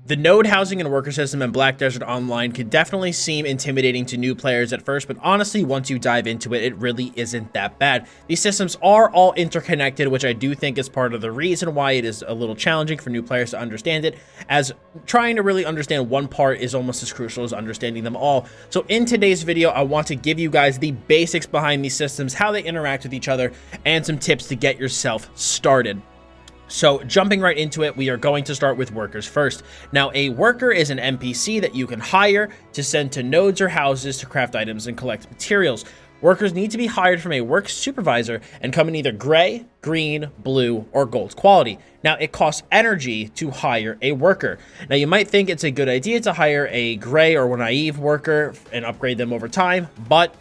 The node housing and worker system in Black Desert Online can definitely seem intimidating to new players at first, but honestly, once you dive into it, it really isn't that bad. These systems are all interconnected, which I do think is part of the reason why it is a little challenging for new players to understand it, as trying to really understand one part is almost as crucial as understanding them all. So in today's video, I want to give you guys the basics behind these systems, how they interact with each other, and some tips to get yourself started. So jumping right into it, we are going to start with workers first. Now, a worker is an NPC that you can hire to send to nodes or houses to craft items and collect materials. Workers need to be hired from a work supervisor and come in either gray, green, blue, or gold quality. Now, it costs energy to hire a worker. Now, you might think it's a good idea to hire a gray or naive worker and upgrade them over time, but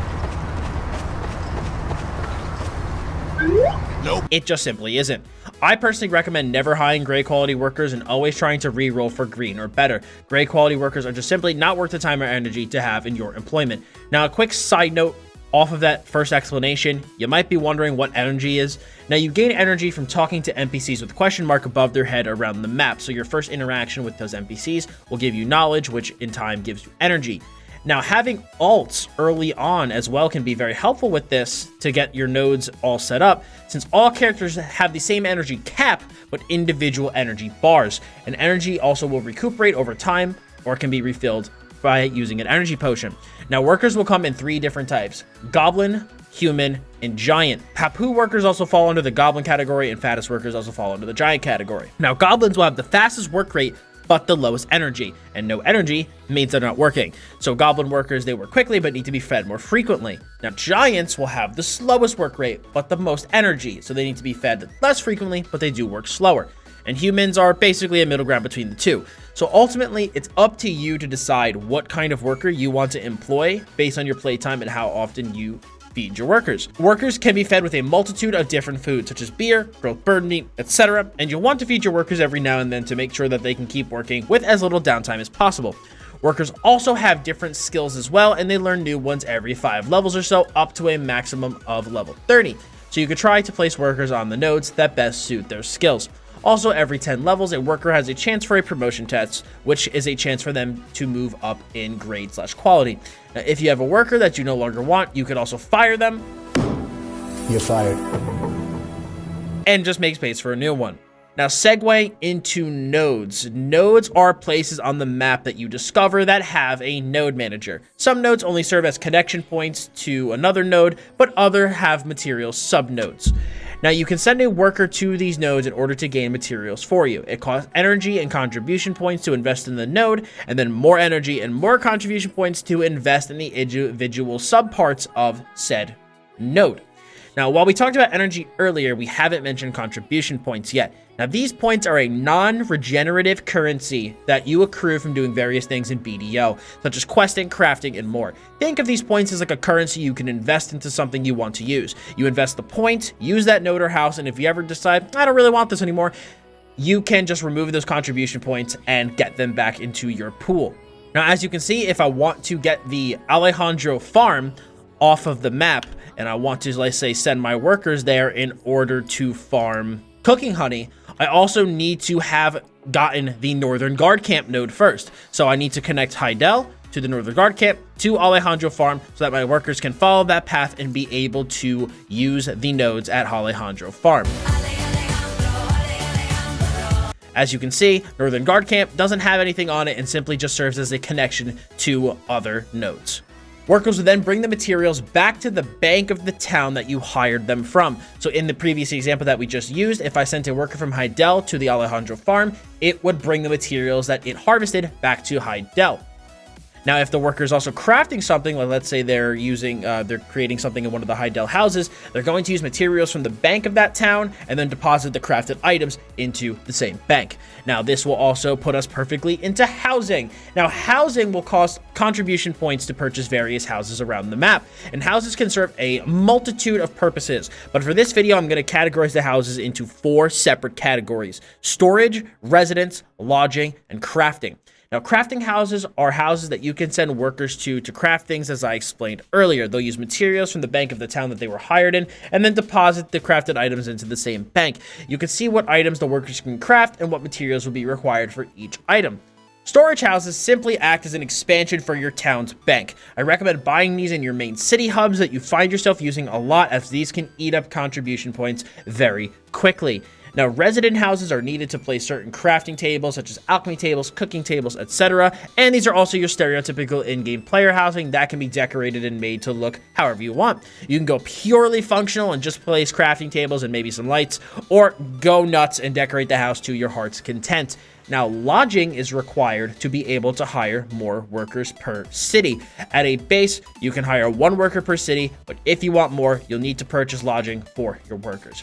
nope, it just simply isn't. I personally recommend never hiring gray quality workers and always trying to re-roll for green or better. Gray quality workers are just simply not worth the time or energy to have in your employment. Now, a quick side note off of that first explanation, you might be wondering what energy is. Now, you gain energy from talking to NPCs with a question mark above their head around the map. So your first interaction with those NPCs will give you knowledge, which in time gives you energy. Now, having alts early on as well can be very helpful with this to get your nodes all set up, since all characters have the same energy cap, but individual energy bars. And energy also will recuperate over time or can be refilled by using an energy potion. Now, workers will come in 3 different types: goblin, human, and giant. Papu workers also fall under the goblin category, and fattest workers also fall under the giant category. Now, goblins will have the fastest work rate, but the lowest energy, and no energy means they're not working. So goblin workers, they work quickly but need to be fed more frequently. Now, giants will have the slowest work rate but the most energy, so they need to be fed less frequently, but they do work slower. And humans are basically a middle ground between the two. So ultimately, it's up to you to decide what kind of worker you want to employ based on your playtime and how often you feed your workers. Workers can be fed with a multitude of different foods, such as beer, grilled bird meat, etc. And you'll want to feed your workers every now and then to make sure that they can keep working with as little downtime as possible. Workers also have different skills as well, and they learn new ones every 5 levels or so, up to a maximum of level 30. So you could try to place workers on the nodes that best suit their skills. Also, every 10 levels, a worker has a chance for a promotion test, which is a chance for them to move up in grade/quality. Now, if you have a worker that you no longer want, you could also fire them. You're fired. And just make space for a new one. Now, segue into nodes. Nodes are places on the map that you discover that have a node manager. Some nodes only serve as connection points to another node, but others have material subnodes. Now, you can send a worker to these nodes in order to gain materials for you. It costs energy and contribution points to invest in the node, and then more energy and more contribution points to invest in the individual subparts of said node. Now, while we talked about energy earlier, we haven't mentioned contribution points yet. Now, these points are a non-regenerative currency that you accrue from doing various things in BDO, such as questing, crafting, and more. Think of these points as like a currency you can invest into something you want to use. You invest the point, use that node or house, and if you ever decide, I don't really want this anymore, you can just remove those contribution points and get them back into your pool. Now, as you can see, if I want to get the Alejandro farm off of the map, and I want to, let's say, send my workers there in order to farm cooking honey, I also need to have gotten the Northern Guard Camp node first. So I need to connect Heidel to the Northern Guard Camp to Alejandro Farm so that my workers can follow that path and be able to use the nodes at Alejandro Farm. As you can see, Northern Guard Camp doesn't have anything on it and simply just serves as a connection to other nodes. Workers will then bring the materials back to the bank of the town that you hired them from. So in the previous example that we just used, if I sent a worker from Heidel to the Alejandro farm, it would bring the materials that it harvested back to Heidel. Now, if the worker is also crafting something, like let's say they're creating something in one of the Heidel houses, they're going to use materials from the bank of that town and then deposit the crafted items into the same bank. Now, this will also put us perfectly into housing. Now, housing will cost contribution points to purchase various houses around the map, and houses can serve a multitude of purposes. But for this video, I'm going to categorize the houses into 4 separate categories: storage, residence, lodging, and crafting. Now, crafting houses are houses that you can send workers to craft things, as I explained earlier. They'll use materials from the bank of the town that they were hired in, and then deposit the crafted items into the same bank. You can see what items the workers can craft and what materials will be required for each item. Storage houses simply act as an expansion for your town's bank. I recommend buying these in your main city hubs that you find yourself using a lot, as these can eat up contribution points very quickly. Now, resident houses are needed to place certain crafting tables, such as alchemy tables, cooking tables, etc. And these are also your stereotypical in-game player housing that can be decorated and made to look however you want. You can go purely functional and just place crafting tables and maybe some lights, or go nuts and decorate the house to your heart's content. Now, lodging is required to be able to hire more workers per city. At a base, you can hire 1 worker per city, but if you want more, you'll need to purchase lodging for your workers.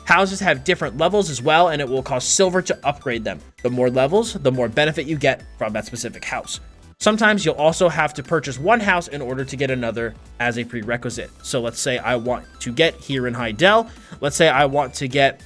Houses have different levels as well, and it will cost silver to upgrade them. The more levels, the more benefit you get from that specific house. Sometimes you'll also have to purchase 1 house in order to get another as a prerequisite. So let's say I want to get here in Hydel. Let's say I want to get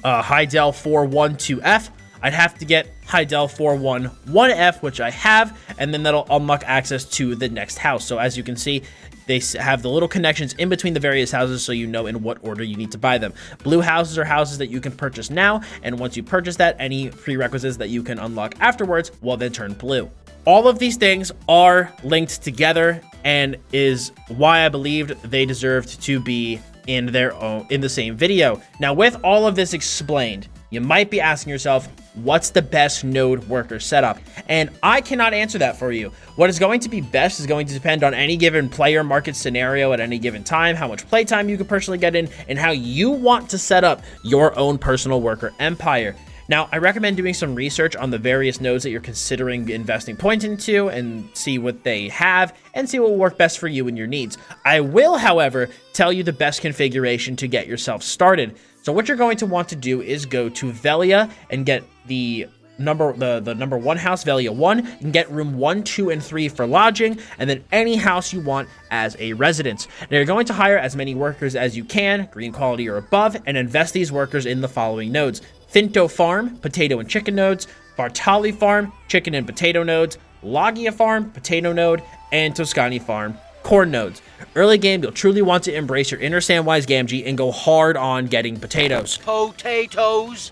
Hydel 412F. I'd have to get Hydel 411F, which I have, and then that'll unlock access to the next house. So as you can see, they have the little connections in between the various houses, so you know in what order you need to buy them. Blue houses are houses that you can purchase now, and once you purchase that, any prerequisites that you can unlock afterwards will then turn blue. All of these things are linked together, and is why I believed they deserved to be in the same video. Now, with all of this explained, you might be asking yourself, what's the best node worker setup? And I cannot answer that for you. What is going to be best is going to depend on any given player market scenario at any given time, how much playtime you can personally get in, and how you want to set up your own personal worker empire. Now, I recommend doing some research on the various nodes that you're considering investing points into, and see what they have and see what will work best for you and your needs. I will, however, tell you the best configuration to get yourself started. So what you're going to want to do is go to Velia and get the number 1 house, Velia 1. You can get room 1, 2, and 3 for lodging, and then any house you want as a residence. Now, you're going to hire as many workers as you can, green quality or above, and invest these workers in the following nodes: Finto Farm, potato and chicken nodes; Bartali Farm, chicken and potato nodes; Logia Farm, potato node; and Toscani Farm, corn nodes. Early game, you'll truly want to embrace your inner Samwise Gamgee and go hard on getting potatoes. Potatoes.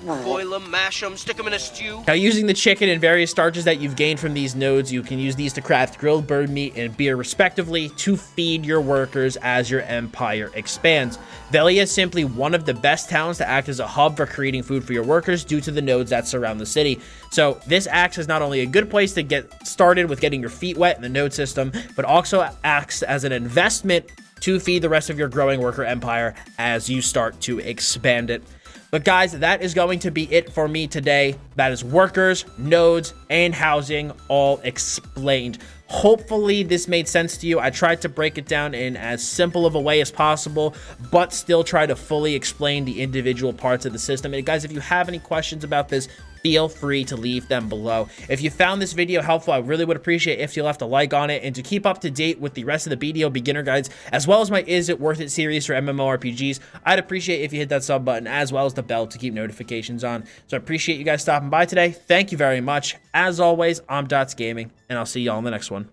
Boil them, mash them, stick them in a stew. Now, using the chicken and various starches that you've gained from these nodes, you can use these to craft grilled bird meat and beer respectively to feed your workers as your empire expands. Velia is simply one of the best towns to act as a hub for creating food for your workers due to the nodes that surround the city. So this acts as not only a good place to get started with getting your feet wet in the node system, but also acts as an investment to feed the rest of your growing worker empire as you start to expand it. But guys, that is going to be it for me today. That is workers, nodes, and housing all explained. Hopefully this made sense to you. I tried to break it down in as simple of a way as possible, but still try to fully explain the individual parts of the system. And guys, if you have any questions about this, feel free to leave them below. If you found this video helpful, I really would appreciate if you left a like on it. And to keep up to date with the rest of the BDO beginner guides, as well as my Is It Worth It series for MMORPGs, I'd appreciate if you hit that sub button as well as the bell to keep notifications on. So I appreciate you guys stopping by today. Thank you very much. As always, I'm Dots Gaming, and I'll see y'all in the next one.